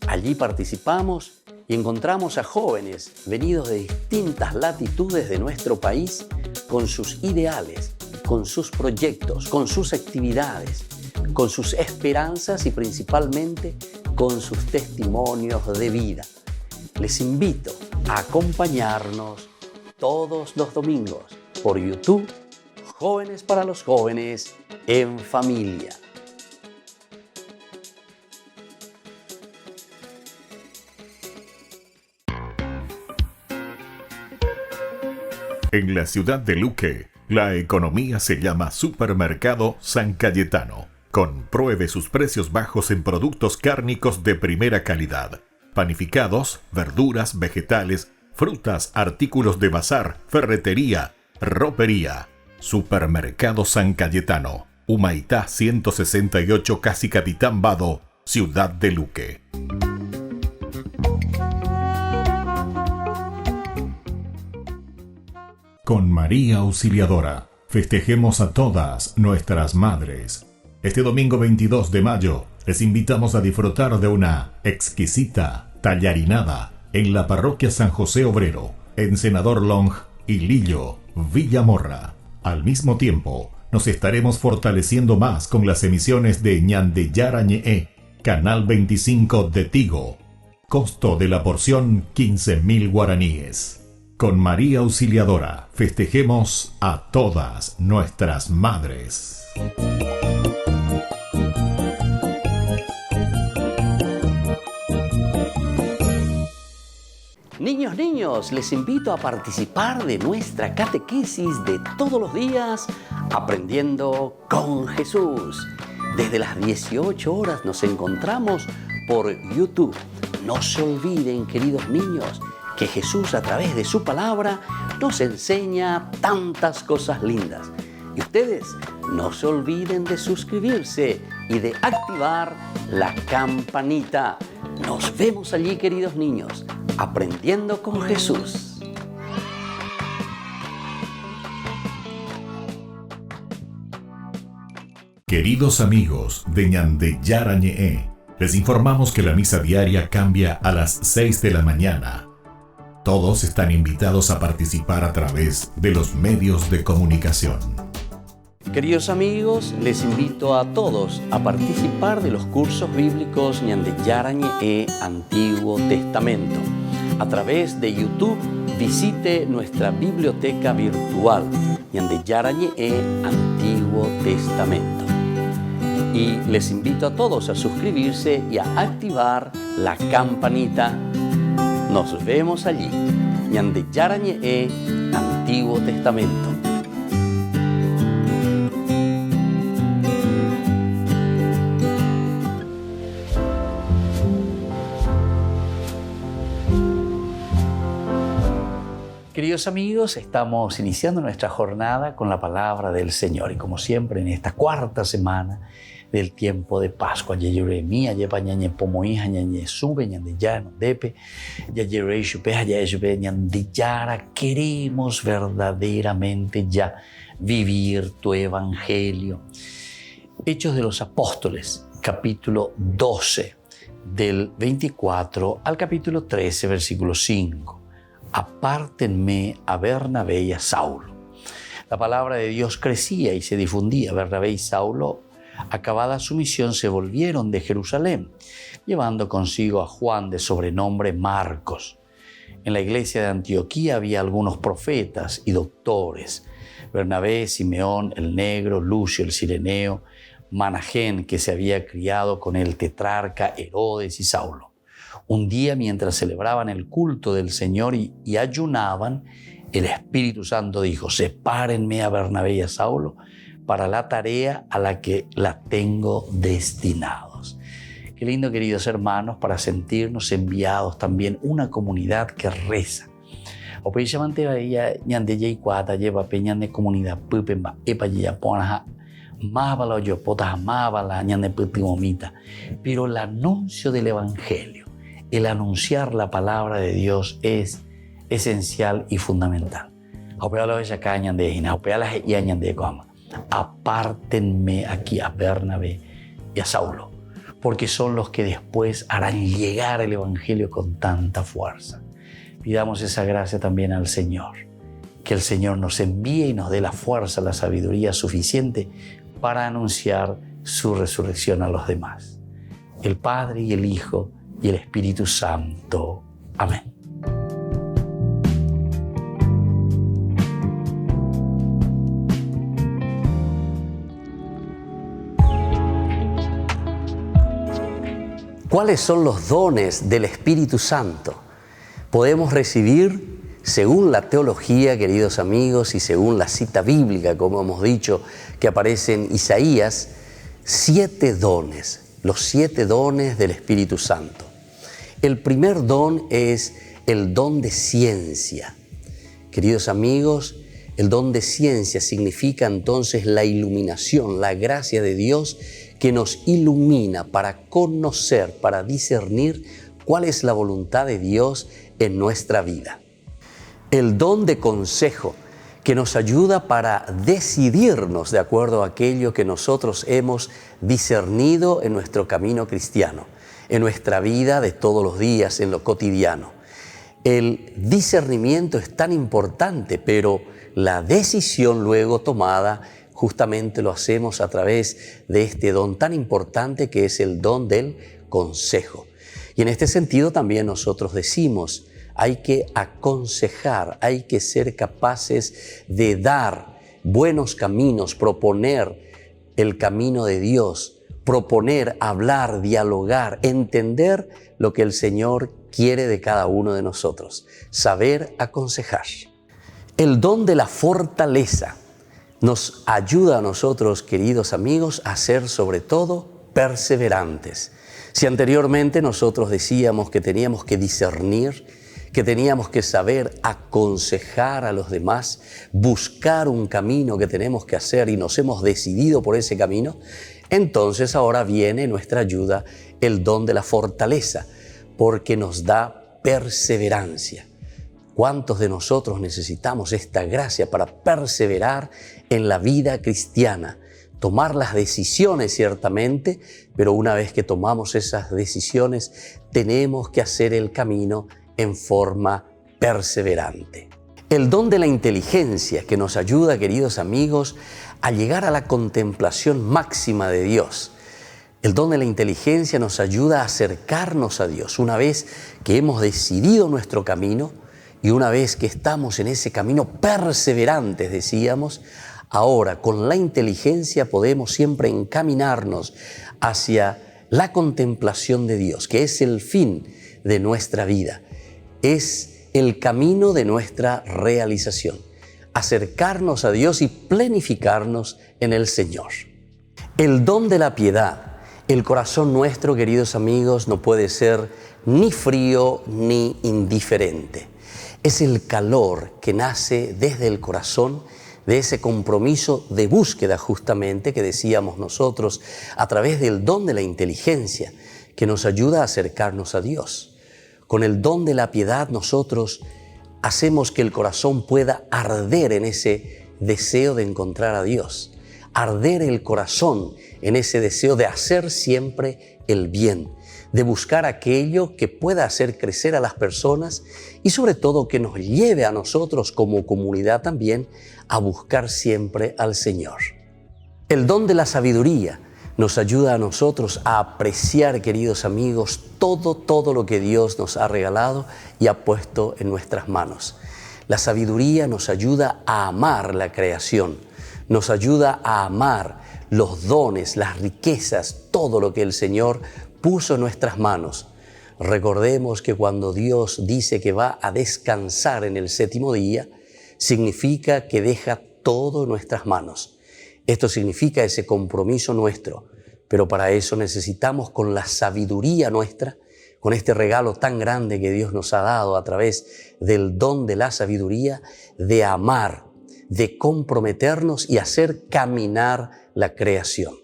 Allí participamos y encontramos a jóvenes venidos de distintas latitudes de nuestro país con sus ideales, con sus proyectos, con sus actividades, con sus esperanzas y principalmente con sus testimonios de vida. Les invito a acompañarnos todos los domingos por YouTube, Jóvenes para los Jóvenes en Familia. En la ciudad de Luque, la economía se llama Supermercado San Cayetano. Compruebe sus precios bajos en productos cárnicos de primera calidad. Panificados, verduras, vegetales, frutas, artículos de bazar, ferretería, ropería. Supermercado San Cayetano, Humaitá 168, Casi Capitán Vado, ciudad de Luque. Con María Auxiliadora, festejemos a todas nuestras madres. Este domingo 22 de mayo, les invitamos a disfrutar de una exquisita tallarinada en la parroquia San José Obrero, en Senador Long y Lillo, Villamorra. Al mismo tiempo, nos estaremos fortaleciendo más con las emisiones de ñande yarañe, Canal 25 de Tigo. Costo de la porción 15.000 guaraníes. Con María Auxiliadora, festejemos a todas nuestras madres. Niños, les invito a participar de nuestra catequesis de todos los días, Aprendiendo con Jesús. Desde las 18 horas nos encontramos por YouTube. No se olviden, queridos niños, que Jesús a través de su palabra nos enseña tantas cosas lindas. Y ustedes no se olviden de suscribirse y de activar la campanita. Nos vemos allí, queridos niños, Aprendiendo con Jesús. Queridos amigos de Ñande Yarañe, les informamos que la misa diaria cambia a las 6 de la mañana. Todos están invitados a participar a través de los medios de comunicación. Queridos amigos, les invito a todos a participar de los cursos bíblicos Ñande Yarañe Antiguo Testamento. A través de YouTube, visite nuestra biblioteca virtual Ñande Yarañe Antiguo Testamento. Y les invito a todos a suscribirse y a activar la campanita. Nos vemos allí. Ñande Yarañe Antiguo Testamento. Queridos amigos, estamos iniciando nuestra jornada con la palabra del Señor y como siempre en esta cuarta semana del tiempo de Pascua. Yeyuremia, yepañañe pomoija, ñañe sube, ñande ya, depe, yayerei chupeja, yayupe, ñande yara. Queremos verdaderamente ya vivir tu evangelio. Hechos de los Apóstoles, capítulo 12, del 24 al capítulo 13, versículo 5. Apártenme a Bernabé y a Saulo. La palabra de Dios crecía y se difundía. Bernabé y Saulo, acabada su misión, se volvieron de Jerusalén, llevando consigo a Juan de sobrenombre Marcos. En la iglesia de Antioquía había algunos profetas y doctores: Bernabé, Simeón el Negro, Lucio el Cireneo, Managén, que se había criado con el tetrarca Herodes, y Saulo. Un día, mientras celebraban el culto del Señor y ayunaban, el Espíritu Santo dijo: sepárenme a Bernabé y a Saulo para la tarea a la que la tengo destinados. Qué lindo, queridos hermanos, para sentirnos enviados también, una comunidad que reza. O precisamente ella ñande yei cuata lleva peñande comunidad pupemba epa ya ponaja mábala yo potas mábala ñande putimomita. Pero el anuncio del evangelio, el anunciar la palabra de Dios es esencial y fundamental. Apártenme aquí a Bernabé y a Saulo, porque son los que después harán llegar el evangelio con tanta fuerza. Pidamos esa gracia también al Señor, que el Señor nos envíe y nos dé la fuerza, la sabiduría suficiente para anunciar su resurrección a los demás. El Padre y el Hijo y el Espíritu Santo. Amén. ¿Cuáles son los dones del Espíritu Santo? Podemos recibir, según la teología, queridos amigos, y según la cita bíblica, como hemos dicho, que aparece en Isaías, 7 dones, los 7 dones del Espíritu Santo. El primer don es el don de ciencia. Queridos amigos, el don de ciencia significa entonces la iluminación, la gracia de Dios que nos ilumina para conocer, para discernir cuál es la voluntad de Dios en nuestra vida. El don de consejo, que nos ayuda para decidirnos de acuerdo a aquello que nosotros hemos discernido en nuestro camino cristiano, en nuestra vida de todos los días, en lo cotidiano. El discernimiento es tan importante, pero la decisión luego tomada justamente lo hacemos a través de este don tan importante que es el don del consejo. Y en este sentido también nosotros decimos, hay que aconsejar, hay que ser capaces de dar buenos caminos, proponer el camino de Dios, proponer, hablar, dialogar, entender lo que el Señor quiere de cada uno de nosotros, saber aconsejar. El don de la fortaleza nos ayuda a nosotros, queridos amigos, a ser sobre todo perseverantes. Si anteriormente nosotros decíamos que teníamos que discernir, que teníamos que saber aconsejar a los demás, buscar un camino que tenemos que hacer y nos hemos decidido por ese camino, entonces ahora viene nuestra ayuda el don de la fortaleza, porque nos da perseverancia. ¿Cuántos de nosotros necesitamos esta gracia para perseverar en la vida cristiana? tomar las decisiones ciertamente, pero una vez que tomamos esas decisiones, tenemos que hacer el camino en forma perseverante. El don de la inteligencia que nos ayuda, queridos amigos, a llegar a la contemplación máxima de Dios. El don de la inteligencia nos ayuda a acercarnos a Dios. Una vez que hemos decidido nuestro camino y una vez que estamos en ese camino perseverantes, decíamos, ahora con la inteligencia podemos siempre encaminarnos hacia la contemplación de Dios, que es el fin de nuestra vida. Es el camino de nuestra realización, acercarnos a Dios y planificarnos en el Señor. El don de la piedad. El corazón nuestro, queridos amigos, no puede ser ni frío ni indiferente. Es el calor que nace desde el corazón, de ese compromiso de búsqueda justamente que decíamos nosotros a través del don de la inteligencia que nos ayuda a acercarnos a Dios. Con el don de la piedad nosotros hacemos que el corazón pueda arder en ese deseo de encontrar a Dios, arder el corazón en ese deseo de hacer siempre el bien, de buscar aquello que pueda hacer crecer a las personas y sobre todo que nos lleve a nosotros como comunidad también a buscar siempre al Señor. El don de la sabiduría nos ayuda a nosotros a apreciar, queridos amigos, todo lo que Dios nos ha regalado y ha puesto en nuestras manos. La sabiduría nos ayuda a amar la creación, nos ayuda a amar los dones, las riquezas, todo lo que el Señor puso en nuestras manos. Recordemos que cuando Dios dice que va a descansar en el séptimo día, significa que deja todo en nuestras manos. Esto significa ese compromiso nuestro, pero para eso necesitamos con la sabiduría nuestra, con este regalo tan grande que Dios nos ha dado a través del don de la sabiduría, de amar, de comprometernos y hacer caminar la creación.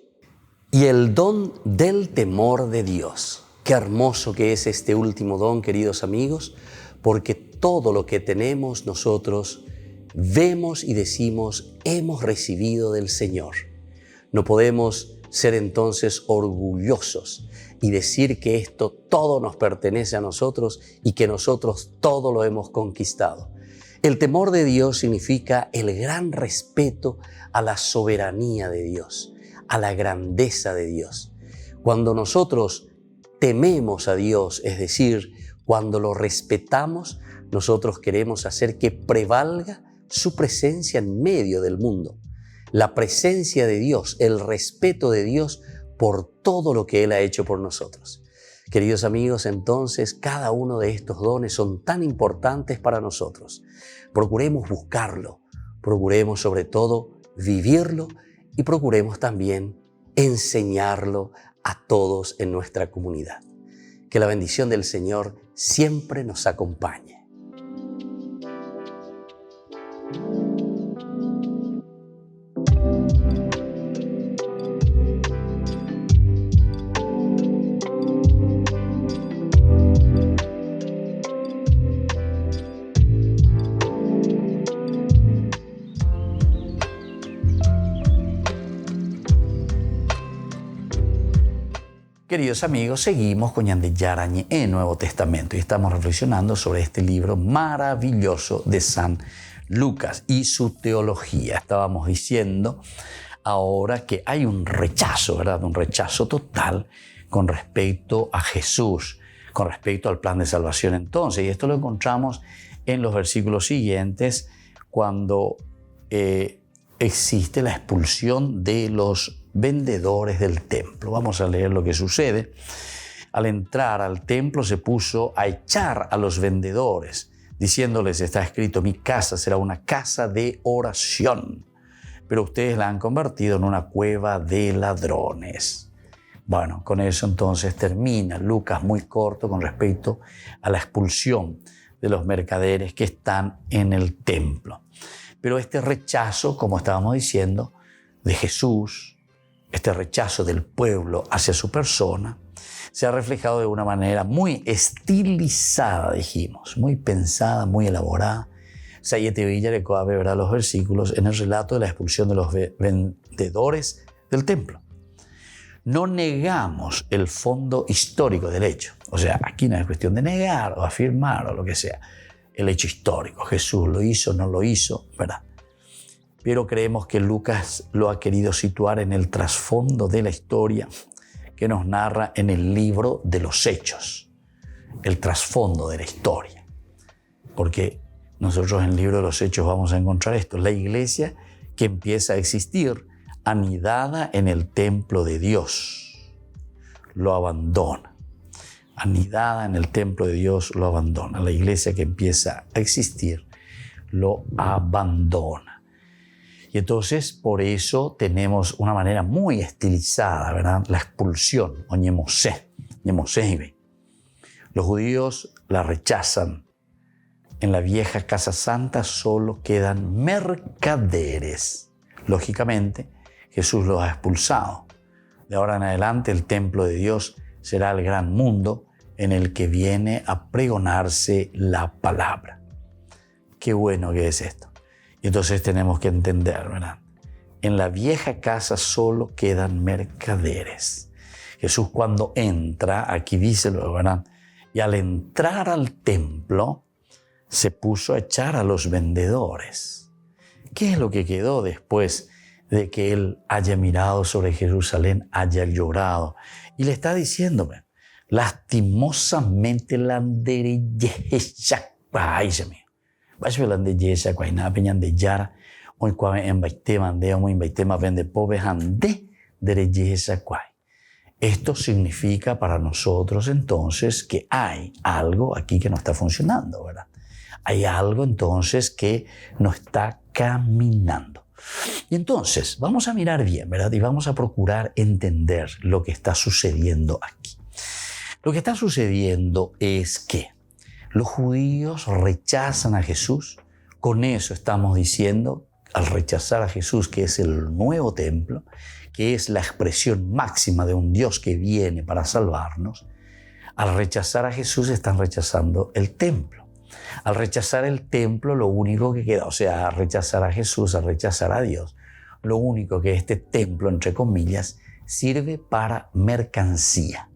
Y el don del temor de Dios. Qué hermoso que es este último don, queridos amigos, porque todo lo que tenemos nosotros vemos y decimos, hemos recibido del Señor. No podemos ser entonces orgullosos y decir que esto todo nos pertenece a nosotros y que nosotros todo lo hemos conquistado. El temor de Dios significa el gran respeto a la soberanía de Dios, a la grandeza de Dios. Cuando nosotros tememos a Dios, es decir, cuando lo respetamos, nosotros queremos hacer que prevalga su presencia en medio del mundo. La presencia de Dios, el respeto de Dios por todo lo que Él ha hecho por nosotros. Queridos amigos, entonces cada uno de estos dones son tan importantes para nosotros. Procuremos buscarlo, procuremos sobre todo vivirlo y procuremos también enseñarlo a todos en nuestra comunidad. Que la bendición del Señor siempre nos acompañe. Queridos amigos, seguimos con Ñande Yarañe en Nuevo Testamento y estamos reflexionando sobre este libro maravilloso de San Lucas y su teología. Estábamos diciendo ahora que hay un rechazo, ¿verdad? Un rechazo total con respecto a Jesús, con respecto al plan de salvación entonces. Y esto lo encontramos en los versículos siguientes cuando existe la expulsión de los vendedores del templo. Vamos a leer lo que sucede. Al entrar al templo se puso a echar a los vendedores, diciéndoles, está escrito, mi casa será una casa de oración, pero ustedes la han convertido en una cueva de ladrones. Bueno, con eso entonces termina Lucas muy corto con respecto a la expulsión de los mercaderes que están en el templo. Pero este rechazo, como estábamos diciendo, de Jesús, este rechazo del pueblo hacia su persona, se ha reflejado de una manera muy estilizada, dijimos, muy pensada, muy elaborada. Sayete Villa le coabe, ¿verdad?, los versículos en el relato de la expulsión de los vendedores del templo. No negamos el fondo histórico del hecho. O sea, aquí no es cuestión de negar o afirmar o lo que sea. El hecho histórico, Jesús lo hizo, no lo hizo, ¿verdad? Pero creemos que Lucas lo ha querido situar en el trasfondo de la historia que nos narra en el libro de los Hechos. El trasfondo de la historia. Porque nosotros en el libro de los Hechos vamos a encontrar esto. La iglesia que empieza a existir anidada en el templo de Dios, lo abandona. Anidada en el templo de Dios, lo abandona. La iglesia que empieza a existir, lo abandona. Y entonces, por eso tenemos una manera muy estilizada, ¿verdad? La expulsión, o ñemosé. Los judíos la rechazan. En la vieja casa santa solo quedan mercaderes. Lógicamente, Jesús los ha expulsado. De ahora en adelante, el templo de Dios será el gran mundo en el que viene a pregonarse la palabra. Qué bueno que es esto. Y entonces tenemos que entender, ¿verdad? En la vieja casa solo quedan mercaderes. Jesús cuando entra, aquí dice, ¿verdad? Y al entrar al templo, se puso a echar a los vendedores. ¿Qué es lo que quedó después de que él haya mirado sobre Jerusalén, haya llorado? Y le está diciéndome, lastimosamente la dereyesha, vaya la dereyesha, cuaina peñan de yara, hoy cuave en baite mandeo, muy baite más vende pobre hande dereyesha cuai. Esto significa para nosotros entonces que hay algo aquí que no está funcionando, ¿verdad? Hay algo entonces que no está caminando. Y entonces vamos a mirar bien, ¿verdad? Y vamos a procurar entender lo que está sucediendo aquí. Lo que está sucediendo es que los judíos rechazan a Jesús. Con eso estamos diciendo, al rechazar a Jesús, que es el nuevo templo, que es la expresión máxima de un Dios que viene para salvarnos, al rechazar a Jesús están rechazando el templo. Al rechazar el templo, lo único que queda, o sea, al rechazar a Jesús, al rechazar a Dios, lo único que este templo, entre comillas, sirve para mercancía.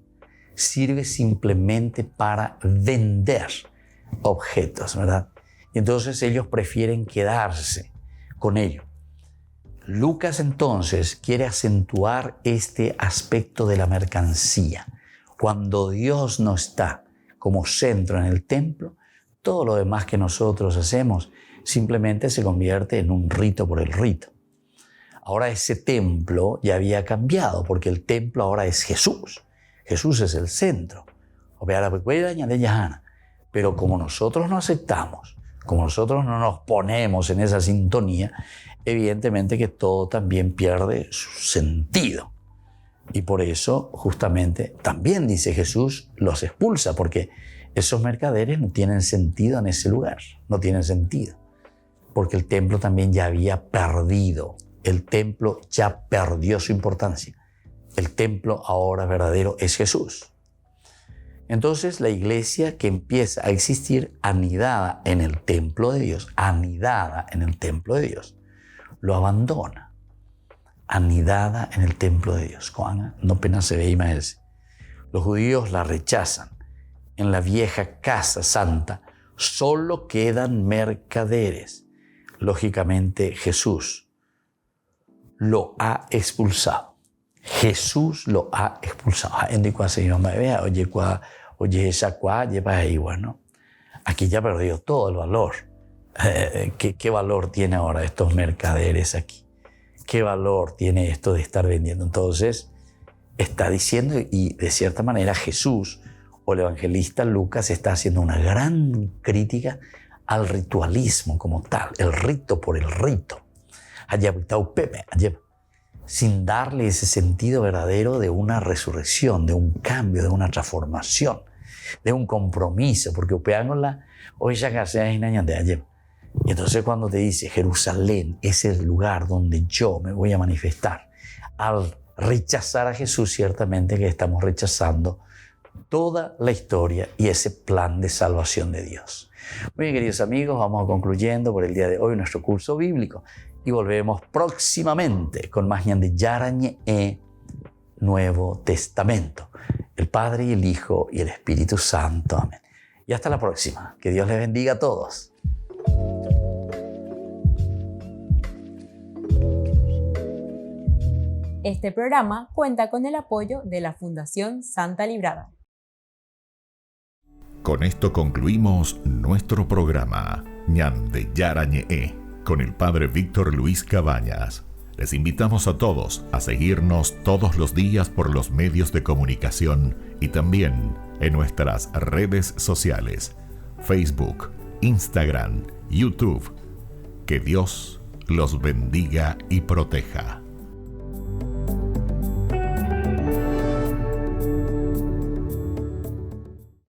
Sirve simplemente para vender objetos, ¿verdad? Y entonces ellos prefieren quedarse con ello. Lucas entonces quiere acentuar este aspecto de la mercancía. Cuando Dios no está como centro en el templo, todo lo demás que nosotros hacemos simplemente se convierte en un rito por el rito. Ahora ese templo ya había cambiado porque el templo ahora es Jesús. Jesús es el centro. Pero como nosotros no aceptamos, como nosotros no nos ponemos en esa sintonía, evidentemente que todo también pierde su sentido. Y por eso, justamente, también dice Jesús, los expulsa, porque esos mercaderes no tienen sentido en ese lugar, no tienen sentido. Porque el templo también ya había perdido, el templo ya perdió su importancia. El templo ahora verdadero es Jesús. Entonces la iglesia que empieza a existir anidada en el templo de Dios, lo abandona. Anidada en el templo de Dios. No apenas se ve más. Los judíos la rechazan. En la vieja casa santa solo quedan mercaderes. Lógicamente Jesús lo ha expulsado. Jesús lo ha expulsado. Bueno, aquí ya perdió todo el valor. ¿Qué valor tiene ahora estos mercaderes aquí? ¿Qué valor tiene esto de estar vendiendo? Entonces, está diciendo, y de cierta manera Jesús o el evangelista Lucas está haciendo una gran crítica al ritualismo como tal, el rito por el rito. Sin darle ese sentido verdadero de una resurrección, de un cambio, de una transformación, de un compromiso, porque hoy ya y entonces cuando te dice Jerusalén es el lugar donde yo me voy a manifestar, al rechazar a Jesús, ciertamente que estamos rechazando toda la historia y ese plan de salvación de Dios. Muy bien, queridos amigos, vamos concluyendo por el día de hoy nuestro curso bíblico. y volvemos próximamente con más Ñande Yarañe Nuevo Testamento. El Padre y el Hijo y el Espíritu Santo. Amén. Y hasta la próxima. Que Dios les bendiga a todos. Este programa cuenta con el apoyo de la Fundación Santa Librada. Con esto concluimos nuestro programa Ñande Yarañe con el Padre Víctor Luis Cabañas. Les invitamos a todos a seguirnos todos los días por los medios de comunicación y también en nuestras redes sociales, Facebook, Instagram, YouTube. Que Dios los bendiga y proteja.